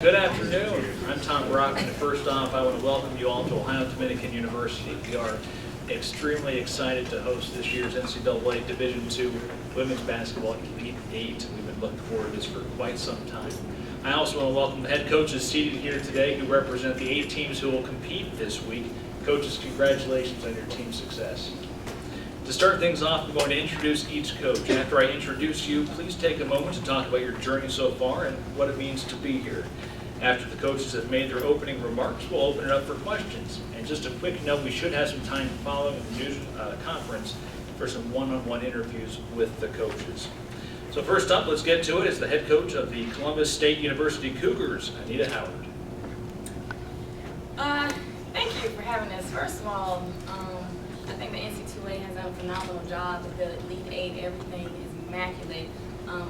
Good afternoon. I'm Tom Brock, and first off, I want to welcome you all to Ohio Dominican University. We are extremely excited to host this year's NCAA Division II Women's Basketball Elite Eight. We've been looking forward to this for quite some time. I also want to welcome the head coaches seated here today who represent the 8 teams who will compete this week. Coaches, congratulations on your team's success. To start things off, I'm going to introduce each coach. After I introduce you, please take a moment to talk about your journey so far and what it means to be here. After the coaches have made their opening remarks, we'll open it up for questions. And just a quick note, we should have some time following the news conference for some one-on-one interviews with the coaches. So first up, let's get to it. It's the head coach of the Columbus State University Cougars, Anita Howard. Thank you for having us. First of all, I think the NCAA has done a phenomenal job with the Elite Eight. Everything is immaculate.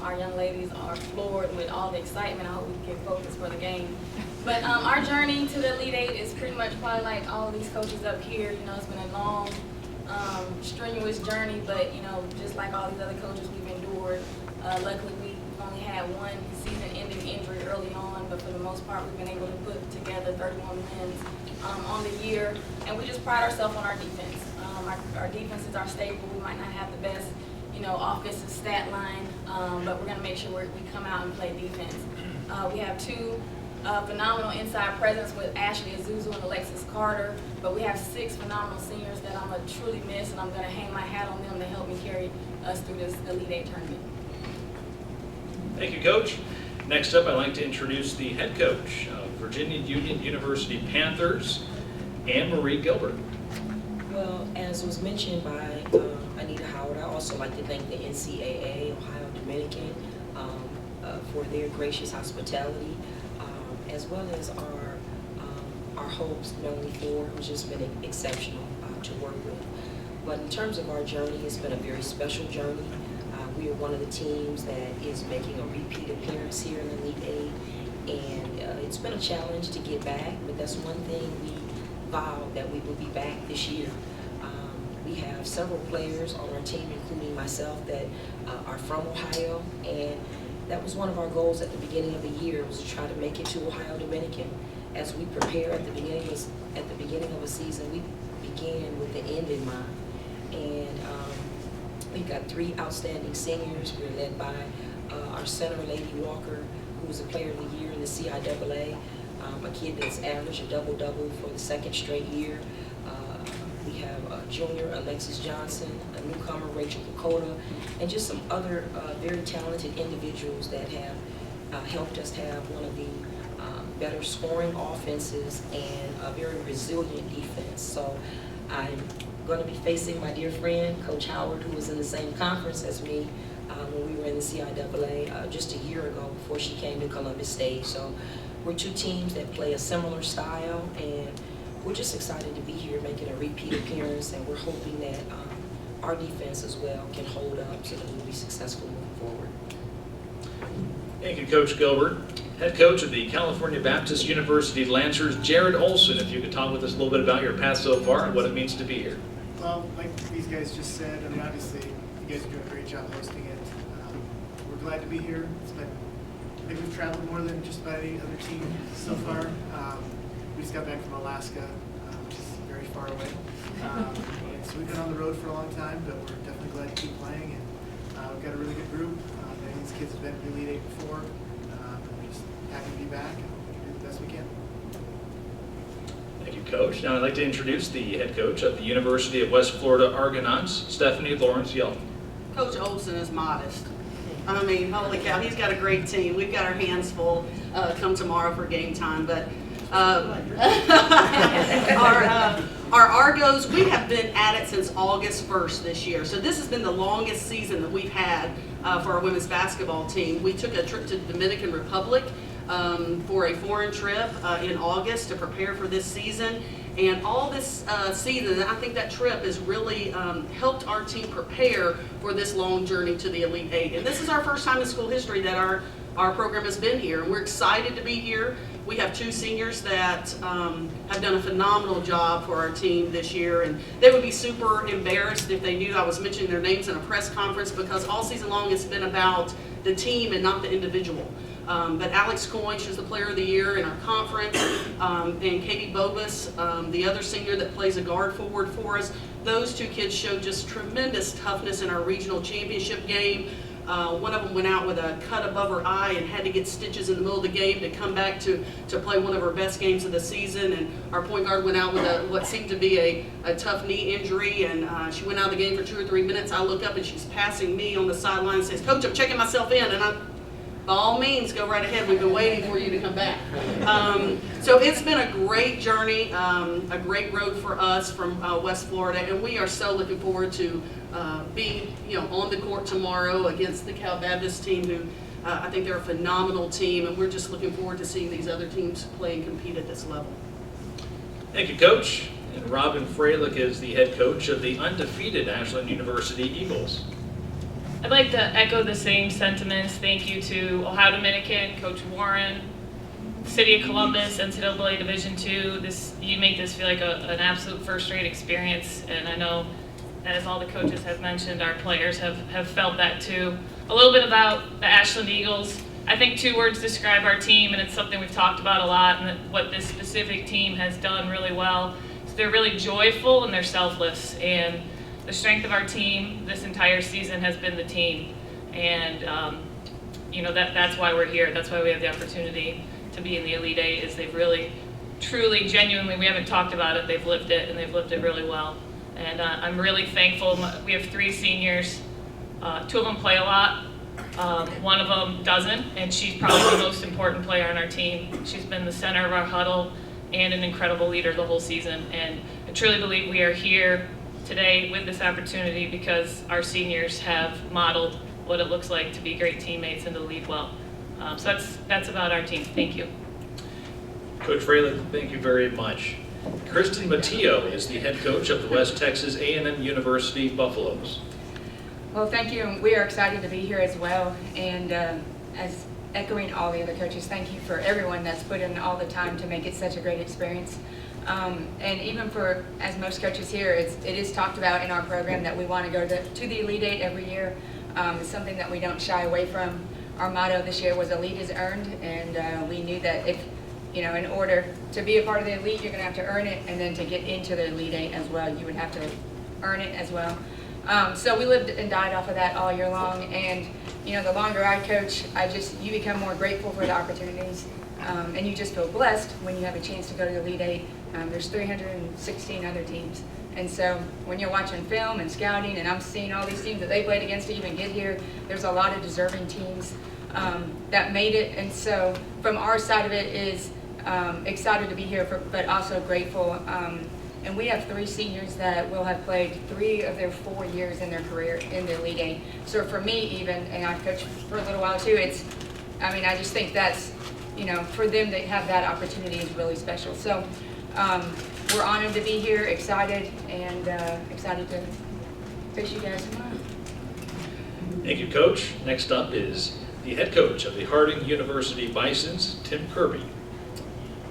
Our young ladies are floored with all the excitement. I hope we can focus for the game. But our journey to the Elite Eight is pretty much probably like all of these coaches up here. You know, it's been a long, strenuous journey, but, you know, just like all these other coaches, we've endured. Luckily, we've only had one season-ending injury early on, but for the most part, we've been able to put together 31 wins on the year, and we just pride ourselves on our defense. Our defense is our staple. We might not have the best, you know, offensive stat line, but we're going to make sure we come out and play defense. We have 2 phenomenal inside presence with Ashley Azuzu and Alexis Carter, but we have 6 phenomenal seniors that I'm going to truly miss, and I'm going to hang my hat on them to help me carry us through this Elite Eight tournament. Thank you, Coach. Next up, I'd like to introduce the head coach of Virginia Union University Panthers, Anne-Marie Gilbert. Well, as was mentioned by Anita Howard, I also like to thank the NCAA, Ohio Dominican, for their gracious hospitality, as well as our host, Melanie Ford, who's just been exceptional to work with. But in terms of our journey, it's been a very special journey. We are one of the teams that is making a repeat appearance here in the Elite Eight, and it's been a challenge to get back, but that's one thing we vowed that we would be back this year. We have several players on our team, including myself, that are from Ohio, and that was one of our goals at the beginning of the year, was to try to make it to Ohio Dominican. As we prepare at the beginning of a season, we began with the end in mind, and we've got 3 outstanding seniors. We're led by our center, Lady Walker, who's a player of the year in the CIAA, a kid that's averaged a double-double for the 2nd straight year. We have a junior, Alexis Johnson, a newcomer, Rachel Dakota, and just some other very talented individuals that have helped us have one of the better scoring offenses and a very resilient defense. So I'm going to be facing my dear friend, Coach Howard, who was in the same conference as me when we were in the CIAA just a year ago before she came to Columbus State. So we're 2 teams that play a similar style, and we're just excited to be here making a repeat appearance, and we're hoping that our defense as well can hold up so that we'll be successful moving forward. Thank you, Coach Gilbert. Head coach of the California Baptist University Lancers, Jared Olson. If you could talk with us a little bit about your path so far and what it means to be here. Well, like these guys just said, I mean, obviously, you guys are doing a great job hosting it. We're glad to be here. I think we've traveled more than just about any other team so far. We just got back from Alaska, which is very far away. And so we've been on the road for a long time, but we're definitely glad to keep playing. And we've got a really good group. Many of these kids have been in the Elite Eight before. We're just happy to be back, and we can do the best we can. Thank you, Coach. Now I'd like to introduce the head coach of the University of West Florida Argonauts, Stephanie Lawrence Yelton. Coach Olson is modest. I mean, holy cow, he's got a great team. We've got our hands full come tomorrow for game time. But our Argos, we have been at it since August 1st this year. So this has been the longest season that we've had for our women's basketball team. We took a trip to the Dominican Republic for a foreign trip in August to prepare for this season. And all this season, I think that trip has really helped our team prepare for this long journey to the Elite Eight. And this is our first time in school history that our program has been here. And we're excited to be here. We have 2 seniors that have done a phenomenal job for our team this year. And they would be super embarrassed if they knew I was mentioning their names in a press conference, because all season long it's been about the team and not the individual. But Alex Coyne, she's the player of the year in our conference, and Katie Bobus, the other senior that plays a guard forward for us. Those two kids showed just tremendous toughness in our regional championship game. One of them went out with a cut above her eye and had to get stitches in the middle of the game to come back to play one of her best games of the season. And our point guard went out with what seemed to be a tough knee injury, and she went out of the game for 2 or 3 minutes. I look up and she's passing me on the sideline and says, "Coach, I'm checking myself in." And by all means, go right ahead. We've been waiting for you to come back. So it's been a great journey, a great road for us from West Florida, and we are so looking forward to being, on the court tomorrow against the Cal Baptist team, who I think they're a phenomenal team, and we're just looking forward to seeing these other teams play and compete at this level. Thank you, Coach. And Robin Freilich is the head coach of the undefeated Ashland University Eagles. I'd like to echo the same sentiments. Thank you to Ohio Dominican, Coach Warren, City of Columbus, NCAA Division II. You make this feel like an absolute first-rate experience, and I know, as all the coaches have mentioned, our players have felt that too. A little bit about the Ashland Eagles. I think 2 words describe our team, and it's something we've talked about a lot, and what this specific team has done really well. So they're really joyful and they're selfless, and the strength of our team this entire season has been the team, and that's why we're here. That's why we have the opportunity to be in the Elite Eight. Is they've really, truly, genuinely, we haven't talked about it, they've lived it, and they've lived it really well. And I'm really thankful. We have 3 seniors. 2 of them play a lot. One of them doesn't, and she's probably the most important player on our team. She's been the center of our huddle and an incredible leader the whole season. And I truly believe we are here today with this opportunity because our seniors have modeled what it looks like to be great teammates and to lead well. So that's about our team. Thank you. Coach Freilich, thank you very much. Kristen Matteo is the head coach of the West Texas A&M University Buffaloes. Well, thank you. We are excited to be here as well. And as echoing all the other coaches, thank you for everyone that's put in all the time to make it such a great experience. And even for, as most coaches here, it is talked about in our program that we want to go to the Elite Eight every year. It's something that we don't shy away from. Our motto this year was "Elite is earned," and we knew that if, in order to be a part of the elite, you're going to have to earn it, and then to get into the Elite Eight as well, you would have to earn it as well. So we lived and died off of that all year long, and the longer I coach, you become more grateful for the opportunities, and you just feel blessed when you have a chance to go to the Elite Eight. There's 316 other teams, and so when you're watching film and scouting, and I'm seeing all these teams that they played against to even get here, there's a lot of deserving teams that made it, and so from our side of it is excited to be here, but also grateful. And we have 3 seniors that will have played 3 of their 4 years in their career in the Elite Eight. So for me even, and I've coached for a little while too, I just think that's, for them to have that opportunity is really special. So we're honored to be here, excited, and excited to face you guys tomorrow. Thank you, Coach. Next up is the head coach of the Harding University Bisons, Tim Kirby.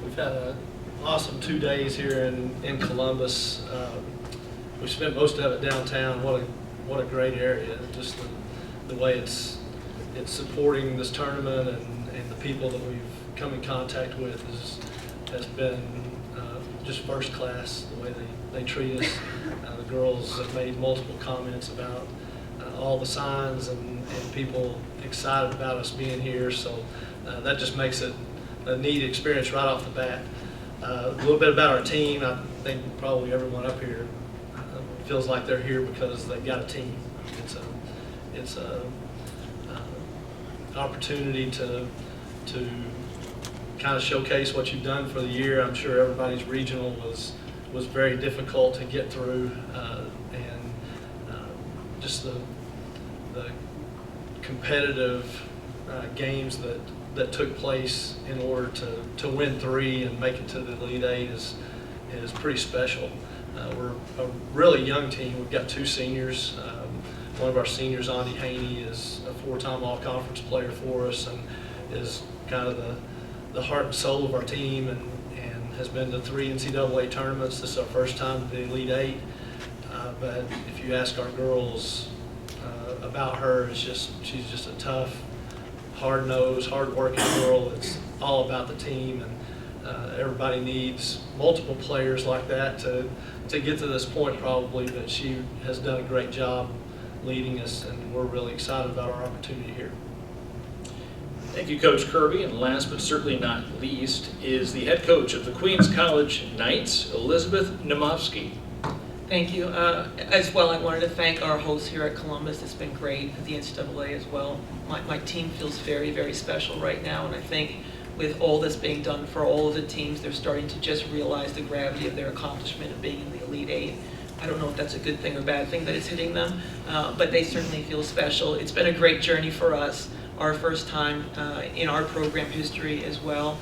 We've had an awesome 2 days here in Columbus. We spent most of it downtown. What a great area! Just the way it's supporting this tournament and the people that we've come in contact with has been just first class. The way they treat us. The girls have made multiple comments about all the signs and people excited about us being here. So that just makes it a neat experience right off the bat. A little bit about our team. I think probably everyone up here feels like they're here because they've got a team. It's a opportunity to kind of showcase what you've done for the year. I'm sure everybody's regional was very difficult to get through, and just the competitive games that took place in order to win 3 and make it to the Elite Eight is pretty special. We're a really young team. We've got 2 seniors. One of our seniors, Andi Haney, is a 4-time all-conference player for us and is kind of the heart and soul of our team and has been to 3 NCAA tournaments. This is our first time to the Elite Eight. But if you ask our girls about her, she's just a tough, hard-nosed, hard-working girl. It's all about the team, and everybody needs multiple players like that to get to this point probably, but she has done a great job leading us, and we're really excited about our opportunity here. Thank you, Coach Kirby. And last but certainly not least is the head coach of the Queens College Knights, Elizabeth Nemovsky. Thank you. As well, I wanted to thank our hosts here at Columbus. It's been great at the NCAA as well. My team feels very, very special right now, and I think with all that's being done for all of the teams, they're starting to just realize the gravity of their accomplishment of being in the Elite Eight. I don't know if that's a good thing or bad thing that it's hitting them, but they certainly feel special. It's been a great journey for us, our first time in our program history as well.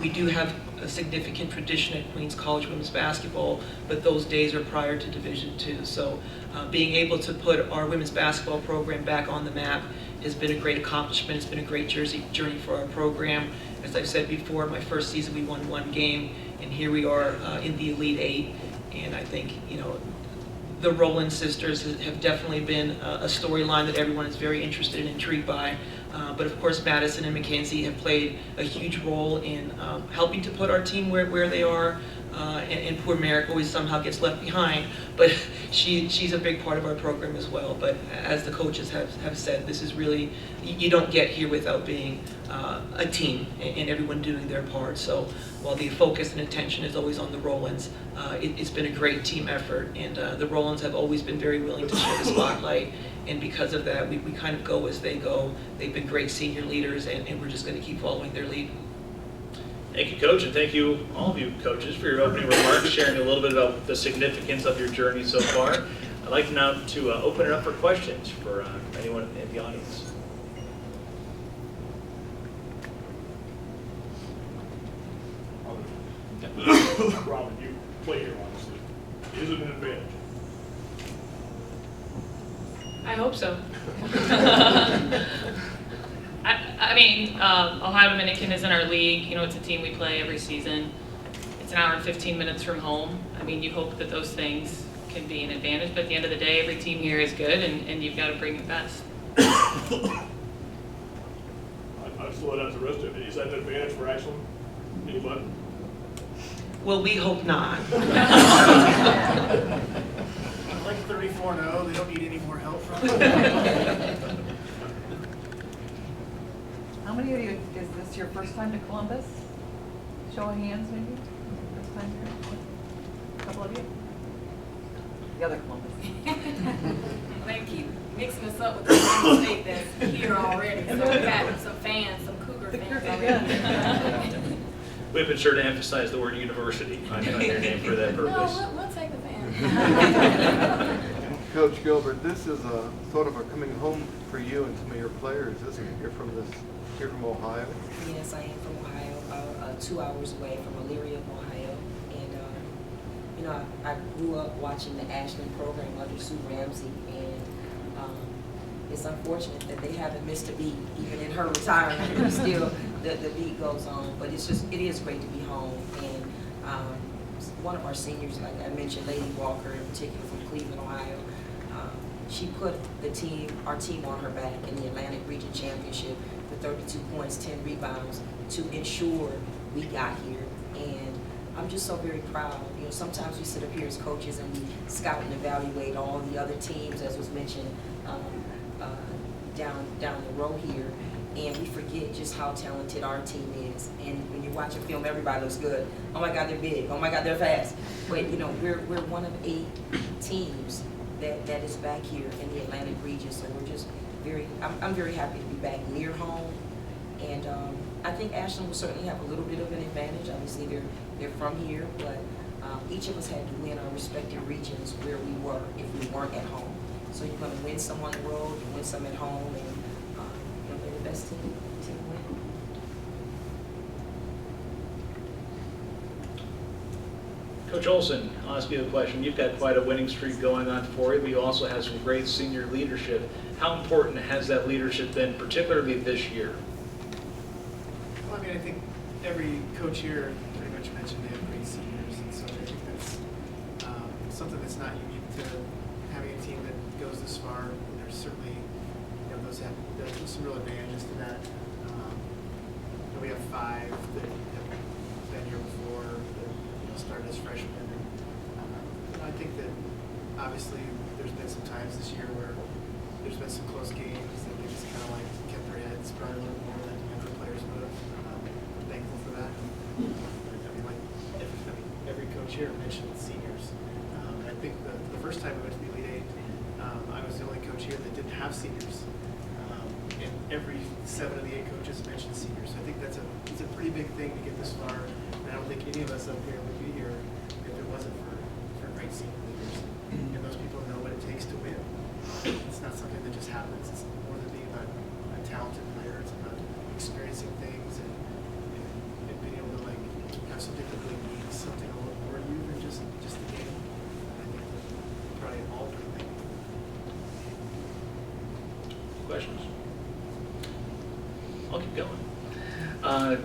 We do have a significant tradition at Queens College women's basketball, but those days are prior to Division II. So being able to put our women's basketball program back on the map has been a great accomplishment. It's been a great journey for our program. As I've said before, my first season we won 1 game, and here we are in the Elite Eight. And I think, you know, the Rowland sisters have definitely been a storyline that everyone is very interested and intrigued by. But of course, Madison and Mackenzie have played a huge role in helping to put our team where they are. And poor Merrick always somehow gets left behind, but she's a big part of our program as well. But as the coaches have said, this is really, you don't get here without being a team and everyone doing their part. So while the focus and attention is always on the Rowlands, it's been a great team effort, and the Rowlands have always been very willing to share the spotlight. And because of that, we kind of go as they go. They've been great senior leaders, and we're just going to keep following their lead. Thank you, Coach, and thank you, all of you coaches, for your opening remarks, sharing a little bit about the significance of your journey so far. I'd like now to open it up for questions for anyone in the audience. Robin, you play here, honestly. Is it an advantage? I hope so. I mean, Ohio Dominican is in our league. You know, it's a team we play every season. It's an hour and 15 minutes from home. I mean, you hope that those things can be an advantage, but at the end of the day, every team here is good, and you've got to bring your best. I still let out the rest of it. Is that an advantage for Ashland? Anybody? Well, we hope not. Like 34-0, they don't need any more help from them. How many of you, is this your first time to Columbus? Show of hands, maybe? First time here? A couple of you? The other Columbus. They keep mixing us up with the state that's here already. So we got some fans, some Cougar fans already. We've been sure to emphasize the word university on your name for that purpose. No, we'll take the fans. Coach Gilbert, this is a sort of a coming home for you and some of your players, isn't it? You're from Ohio. Yes, I am from Ohio, about 2 hours away from Elyria, Ohio. And, you know, I grew up watching the Ashland program under Sue Ramsey, and it's unfortunate that they haven't missed a beat, even in her retirement. Still, the beat goes on, but it is great to be home. And one of our seniors, like I mentioned, Lady Walker in particular from Cleveland, Ohio, she put our team on her back in the Atlantic Region Championship with 32 points, 10 rebounds to ensure we got here. And I'm just so very proud. You know, sometimes we sit up here as coaches and we scout and evaluate all the other teams, as was mentioned down the row here, and we forget just how talented our team is. And when you're watching film, everybody looks good. Oh my God, they're big. Oh my God, they're fast. But you know, we're one of 8 teams that is back here in the Atlantic region. So we're just I'm very happy to be back near home. And I think Ashland will certainly have a little bit of an advantage. Obviously, they're from here, but each of us had to win our respective regions where we were if we weren't at home. So you're going to win some on the road, you win some at home, and they're the best team win. Coach Olson, I'll ask you a question. You've got quite a winning streak going on for you, but you also have some great senior leadership. How important has that leadership been, particularly this year? Well, I mean, I think every coach here pretty much mentioned they have great seniors, and so I think that's something that's not unique to having a team that goes this far. There's certainly those have, there's some real advantages to that. We have 5 that have been here before, that started as freshmen. And I think that obviously there's been some times this year where there's been some close games that they just kind of like kept their heads probably a little more than the other players would have. I'm thankful for that. I mean, like every coach here mentioned seniors. And I think the first time we went to the Elite 8, I was the only coach here that didn't have seniors. And every 7 of the 8 coaches mentioned seniors. So I think it's a pretty big thing to get this far. And I don't think any of us up here would be here if it wasn't for great senior leaders. And those people know what it takes to win. It's not something that just happens. It's more than being a talented player. It's about experiencing things and being able to like have something that really means something a little more to you than just the game. I think that probably all pretty thankful. Questions? I'll keep going.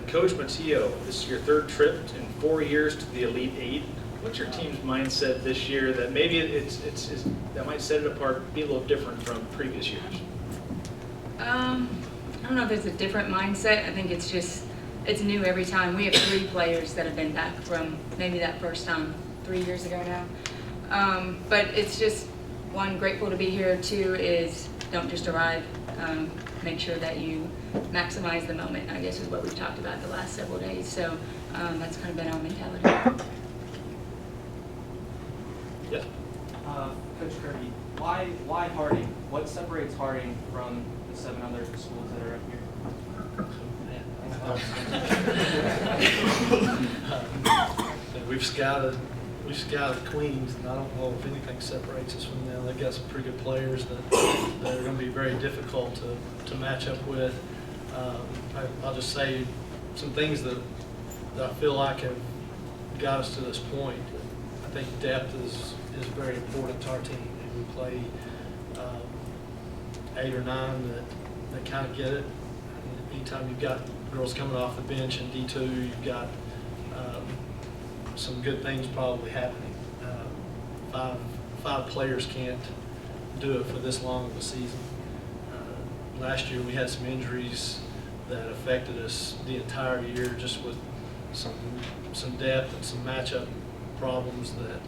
Coach Matteo, this is your 3rd trip in 4 years to the Elite 8. What's your team's mindset this year that maybe that might set it apart, be a little different from previous years? I don't know if it's a different mindset. I think it's new every time. We have 3 players that have been back from maybe that first time 3 years ago now. But it's just, 1, grateful to be here. 2 is don't just arrive. Make sure that you maximize the moment, I guess is what we've talked about the last several days. So that's kind of been our mentality. Yes. Coach Kirby, why Harding? What separates Harding from the 7 other schools that are up here? We've scouted Queens, and I don't know if anything separates us from them. They've got some pretty good players that are going to be very difficult to match up with. I'll just say some things that I feel like have got us to this point. I think depth is very important to our team. And we play 8 or 9 that kind of get it. And anytime you've got girls coming off the bench in D2, you've got some good things probably happening. 5 players can't do it for this long of a season. Last year we had some injuries that affected us the entire year, just with some depth and some matchup problems that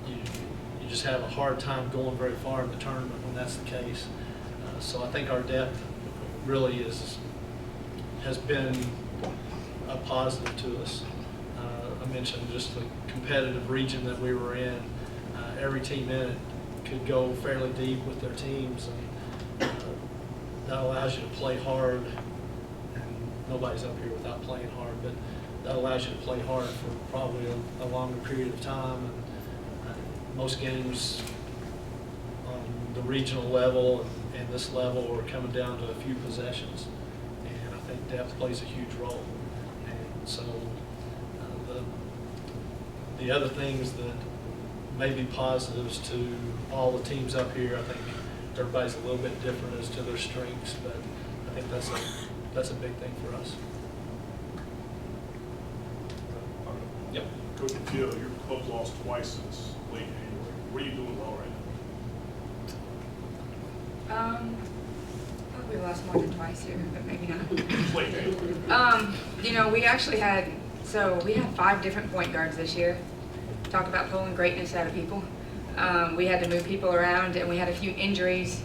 you just have a hard time going very far in the tournament when that's the case. So I think our depth really has been a positive to us. I mentioned just the competitive region that we were in. Every team in it could go fairly deep with their teams, and that allows you to play hard. And nobody's up here without playing hard, but that allows you to play hard for probably a longer period of time. And most games on the regional level and this level are coming down to a few possessions, and I think depth plays a huge role. And so the other things that may be positives to all the teams up here, I think everybody's a little bit different as to their strengths, but I think that's a big thing for us. Yep. Coach Matteo, your club's lost twice since late January. What are you doing well right now? Probably lost more than twice here, but maybe not. Late January. We actually had 5 different point guards this year. Talk about pulling greatness out of people. We had to move people around, and we had a few injuries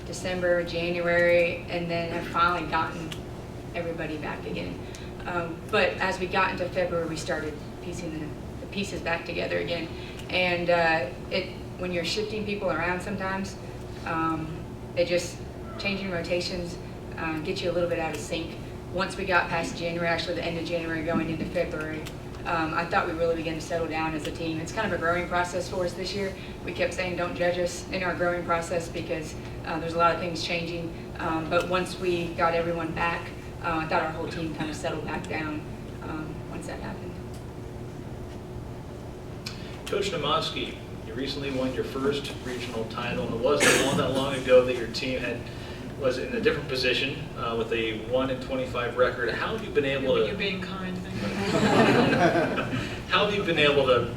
December, January, and then have finally gotten everybody back again. But as we got into February, we started piecing the pieces back together again. And when you're shifting people around sometimes, it just changing rotations gets you a little bit out of sync. Once we got past January, actually the end of January going into February, I thought we really began to settle down as a team. It's kind of a growing process for us this year. We kept saying don't judge us in our growing process because there's a lot of things changing. But once we got everyone back, I thought our whole team kind of settled back down once that happened. Coach Namofsky, you recently won your first regional title, and it wasn't all that long ago that your team was in a different position with a 1-25 record. How have you been able to? You're being kind. How have you been able to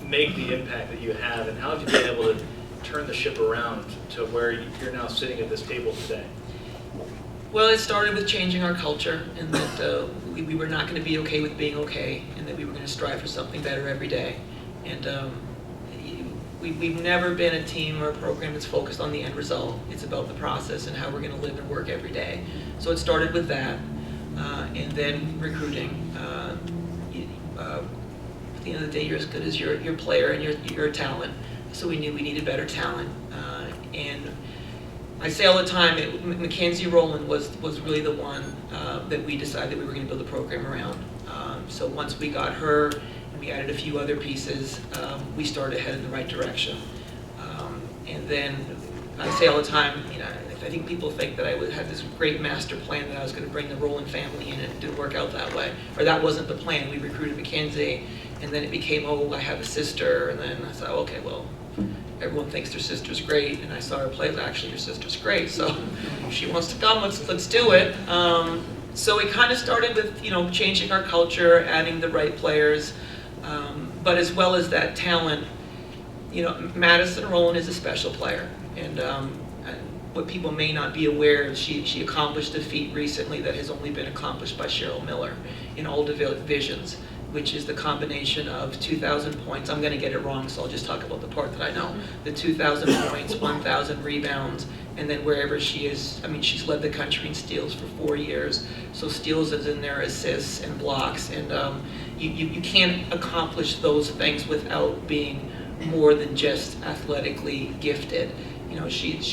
make the impact that you have, and how have you been able to turn the ship around to where you're now sitting at this table today? Well, it started with changing our culture, and that we were not going to be okay with being okay, and that we were going to strive for something better every day. And we've never been a team or a program that's focused on the end result. It's about the process and how we're going to live and work every day. So it started with that, and then recruiting. At the end of the day, you're as good as your player and your talent. So we knew we needed better talent. And I say all the time, Mackenzie Rowland was really the one that we decided we were going to build a program around. So once we got her, and we added a few other pieces, we started heading in the right direction. And then I say all the time, you know, I think people think that I had this great master plan that I was going to bring the Rowland family in, and it didn't work out that way. Or that wasn't the plan. We recruited Mackenzie, and then it became, oh, I have a sister, and then I thought, okay, well, everyone thinks their sister's great, and I saw her play, actually your sister's great, so if she wants to come, let's do it. So we kind of started with, you know, changing our culture, adding the right players, but as well as that talent, you know, Madison Rowland is a special player, and what people may not be aware is she accomplished a feat recently that has only been accomplished by Cheryl Miller in all divisions, which is the combination of 2,000 points. I'm going to get it wrong, so I'll just talk about the part that I know. The 2,000 points, 1,000 rebounds, and then wherever she is, I mean, she's led the country in steals for 4 years. So steals is in there, assists and blocks, and you can't accomplish those things without being more than just athletically gifted. You know, she's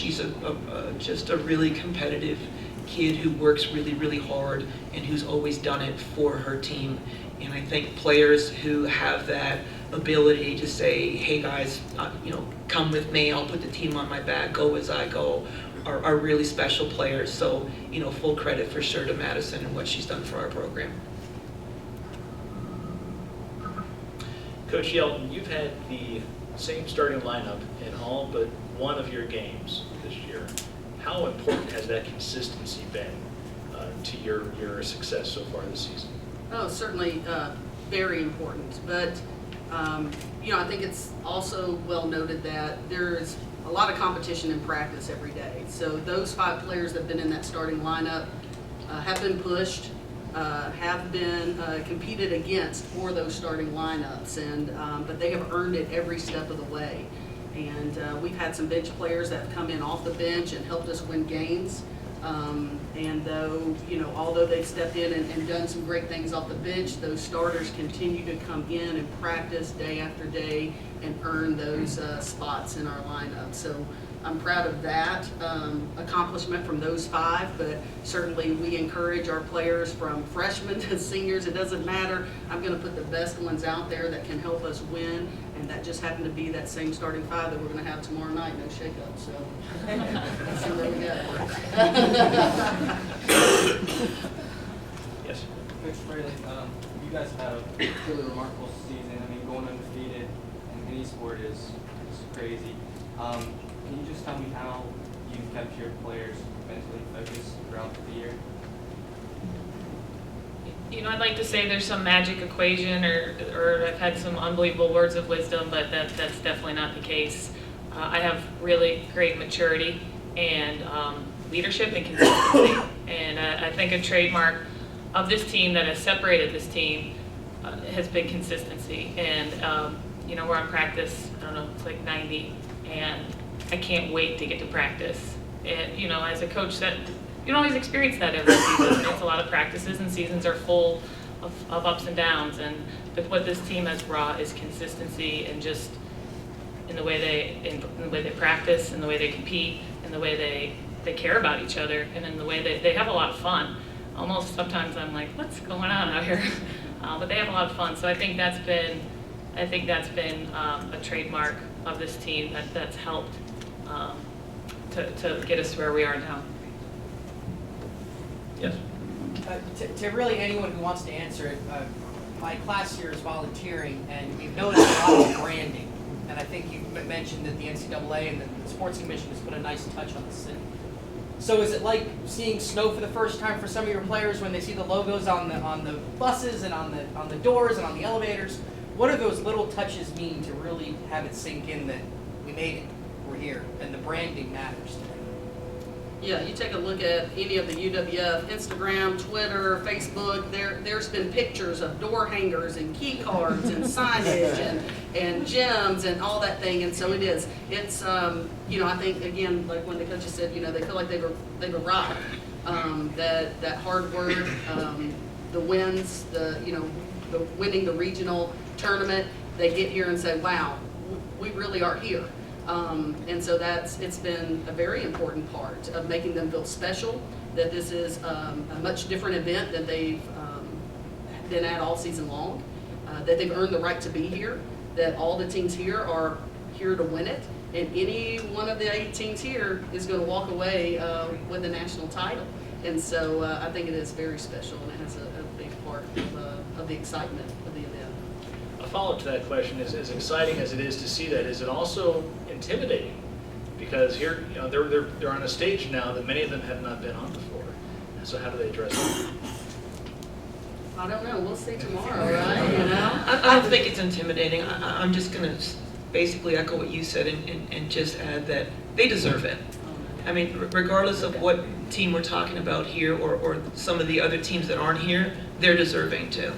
just a really competitive kid who works really, really hard and who's always done it for her team. And I think players who have that ability to say, hey guys, you know, come with me, I'll put the team on my back, go as I go, are really special players. So, you know, full credit for sure to Madison and what she's done for our program. Coach Yelton, you've had the same starting lineup in all but one of your games this year. How important has that consistency been to your success so far this season? Oh, certainly very important. But, you know, I think it's also well noted that there's a lot of competition in practice every day. So those 5 players that have been in that starting lineup have been pushed, have been competed against for those starting lineups, and but they have earned it every step of the way. And we've had some bench players that have come in off the bench and helped us win games. And though, you know, although they've stepped in and done some great things off the bench, those starters continue to come in and practice day after day and earn those spots in our lineup. So I'm proud of that accomplishment from those 5, but certainly we encourage our players from freshmen to seniors. It doesn't matter. I'm going to put the best ones out there that can help us win, and that just happened to be that same starting 5 that we're going to have tomorrow night. No shakeup, so let's see where we go. Yes. Coach Fraley, you guys had a really remarkable season. I mean, going undefeated in any sport is crazy. Can you just tell me how you've kept your players mentally focused throughout the year? You know, I'd like to say there's some magic equation, or I've had some unbelievable words of wisdom, but that's definitely not the case. I have really great maturity and leadership and consistency. And I think a trademark of this team that has separated this team has been consistency. And, you know, we're on practice, I don't know, it's like 90, and I can't wait to get to practice. And, you know, as a coach, that you don't always experience that every season. It's a lot of practices, and seasons are full of ups and downs. And what this team has brought is consistency, and just in the way they practice, in the way they compete, in the way they care about each other, and in the way they have a lot of fun. Almost sometimes I'm like, what's going on out here? But they have a lot of fun. So I think that's been a trademark of this team that's helped to get us where we are now. Yes. To really anyone who wants to answer it, my class here is volunteering, and we've noticed a lot of branding. And I think you mentioned that the NCAA and the Sports Commission has put a nice touch on the city. So is it like seeing snow for the first time for some of your players when they see the logos on the buses and on the doors and on the elevators? What do those little touches mean to really have it sink in that we made it? we're here, and the branding matters today. Yeah, you take a look at any of the UWF, Instagram, Twitter, Facebook, there's been pictures of door hangers and key cards and signage and gyms and all that thing, and so it's, I think, again, like when the coaches said, they feel like they've arrived. That hard work, the wins, the winning the regional tournament, they get here and say, wow, we really are here. And so it's been a very important part of making them feel special, that this is a much different event that they've been at all season long, that they've earned the right to be here, that all the teams here are here to win it, and any one of the 8 teams here is going to walk away with a national title. And so I think it is very special, and it has a big part of the excitement of the event. A follow-up to that question is, as exciting as it is to see that, is it also intimidating? Because here, they're on a stage now that many of them have not been on before. So how do they address it? I don't know. We'll see tomorrow, right? I don't think it's intimidating. I'm just going to basically echo what you said and just add that they deserve it. I mean, regardless of what team we're talking about here or some of the other teams that aren't here, they're deserving too.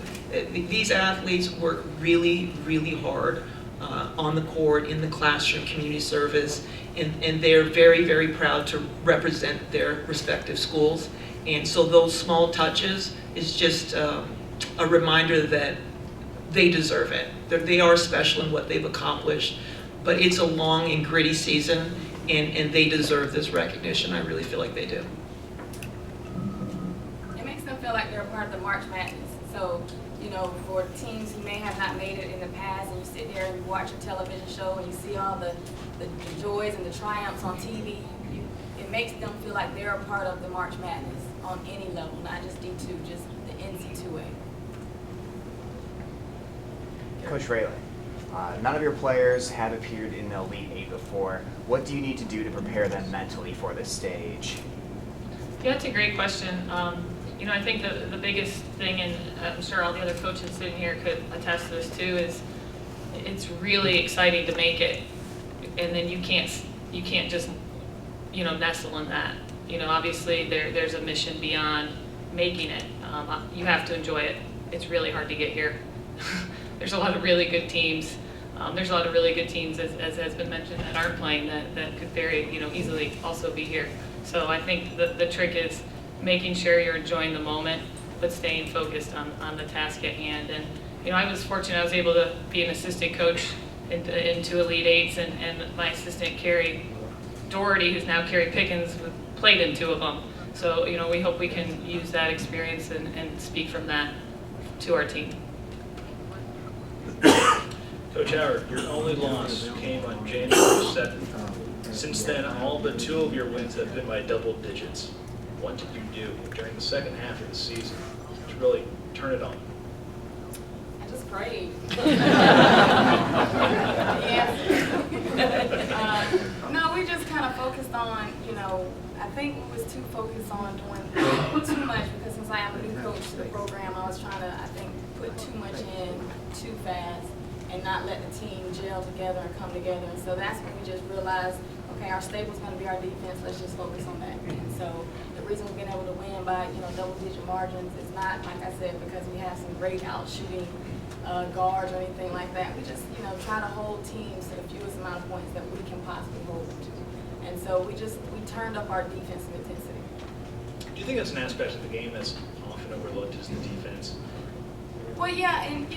These athletes work really, really hard on the court, in the classroom, community service, and they're very, very proud to represent their respective schools. And so those small touches is just a reminder that they deserve it. They are special in what they've accomplished, but it's a long and gritty season, and they deserve this recognition. I really feel like they do. It makes them feel like they're a part of the March Madness. So, for teams who may have not made it in the past, and you sit there and you watch a television show and you see all the joys and the triumphs on TV, it makes them feel like they're a part of the March Madness on any level, not just D2, just the NC2A. Coach Rayleigh, none of your players have appeared in the Elite Eight before. What do you need to do to prepare them mentally for this stage? Yeah, that's a great question. I think the biggest thing, and I'm sure all the other coaches sitting here could attest to this too, is it's really exciting to make it, and then you can't just nestle in that. Obviously there's a mission beyond making it. You have to enjoy it. It's really hard to get here. There's a lot of really good teams. There's a lot of really good teams, as has been mentioned, that aren't playing that could very easily also be here. So I think the trick is making sure you're enjoying the moment, but staying focused on the task at hand. And I was fortunate; I was able to be an assistant coach into Elite Eights, and my assistant Carrie Doherty, who's now Carrie Pickens, played in 2 of them. So we hope we can use that experience and speak from that to our team. Coach Howard, your only loss came on January 7th. Since then, all but 2 of your wins have been by double digits. What did you do during the second half of the season to really turn it on? I just prayed. No, we just kind of focused on, I think we was too focused on doing too much, because since I am a new coach to the program, I was trying to, I think, put too much in too fast and not let the team gel together and come together. And so that's when we just realized, okay, our staple's going to be our defense. Let's just focus on that. And so the reason we've been able to win by double-digit margins is not, like I said, because we have some great out shooting guards or anything like that. We just try to hold teams to the fewest amount of points that we can possibly hold them to. And so we turned up our defensive intensity. Do you think that's an aspect of the game that's often overlooked, is the defense? Well, yeah, and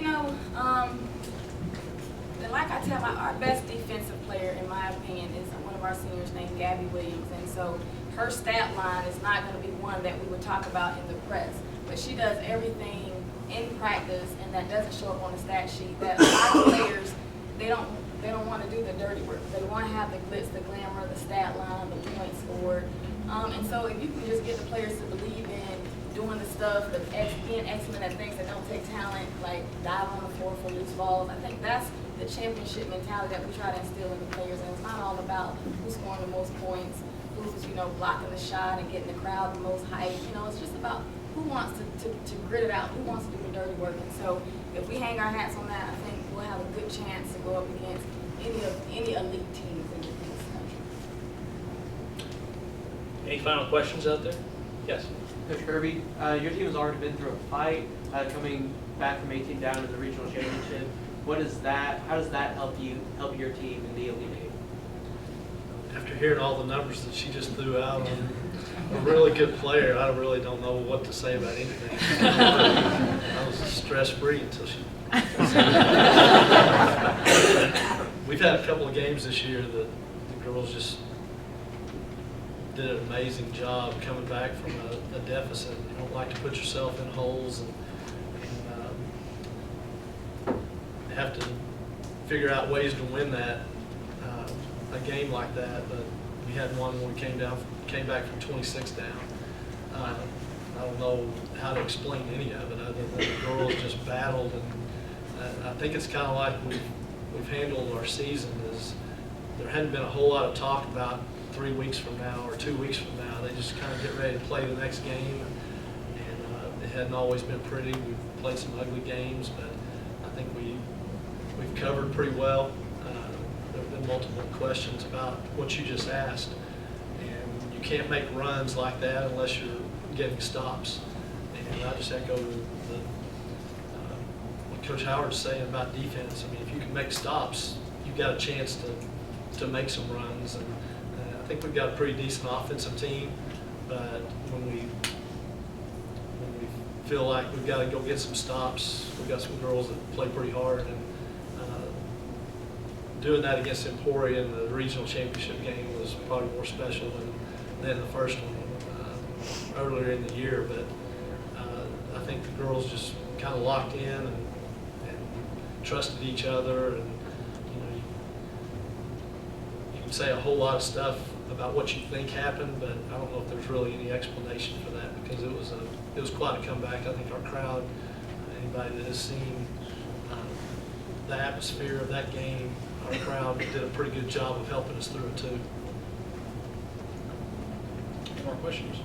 like I tell our best defensive player, in my opinion, is one of our seniors named Gabby Williams. And so her stat line is not going to be one that we would talk about in the press, but she does everything in practice, and that doesn't show up on the stat sheet. That a lot of players, they don't want to do the dirty work. They want to have the glitz, the glamour, the stat line, the points scored. And so if you can just get the players to believe in doing the stuff, being excellent at things that don't take talent, like dive on the floor for loose balls, I think that's the championship mentality that we try to instill in the players. And it's not all about who's scoring the most points, who's blocking the shot and getting the crowd the most hype. It's just about who wants to grit it out, who wants to do the dirty work. And so if we hang our hats on that, I think we'll have a good chance to go up against any elite teams in this country. Any final questions out there? Yes. Coach Kirby, your team has already been through a fight, coming back from 18 down to the regional championship. How does that help your team in the Elite Eight? After hearing all the numbers that she just threw out on a really good player, I really don't know what to say about anything. I was stress-free until she. We've had a couple of games this year that the girls just did an amazing job coming back from a deficit. You don't like to put yourself in holes and have to figure out ways to win that a game like that. But we had one where we came back from 26 down. I don't know how to explain any of it other than the girls just battled, and I think it's kind of like we've handled our season. Is there hadn't been a whole lot of talk about 3 weeks from now or 2 weeks from now. They just kind of get ready to play the next game, and it hadn't always been pretty. We've played some ugly games, but I think we've covered pretty well. There have been multiple questions about what you just asked, and you can't make runs like that unless you're getting stops. And I just echo what Coach Howard's saying about defense. I mean, if you can make stops, you've got a chance to make some runs. And I think we've got a pretty decent offensive team, but when we feel like we've got to go get some stops, we've got some girls that play pretty hard, and doing that against Emporia in the regional championship game was probably more special than the first one earlier in the year. But I think the girls just kind of locked in and trusted each other, and you can say a whole lot of stuff about what you think happened, but I don't know if there's really any explanation for that, because it was quite a comeback. I think our crowd, anybody that has seen the atmosphere of that game, our crowd did a pretty good job of helping us through it too. Any more questions?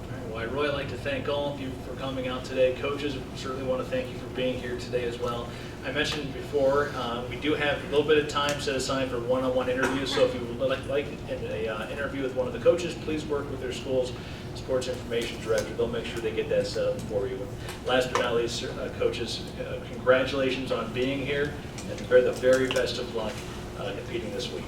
All right, well, I'd really like to thank all of you for coming out today. Coaches, certainly want to thank you for being here today as well. I mentioned before, we do have a little bit of time set aside for one-on-one interviews, so if you would like an interview with one of the coaches, please work with their school's sports information director. They'll make sure they get that set up for you. And last but not least, coaches, congratulations on being here, and the very best of luck competing this week.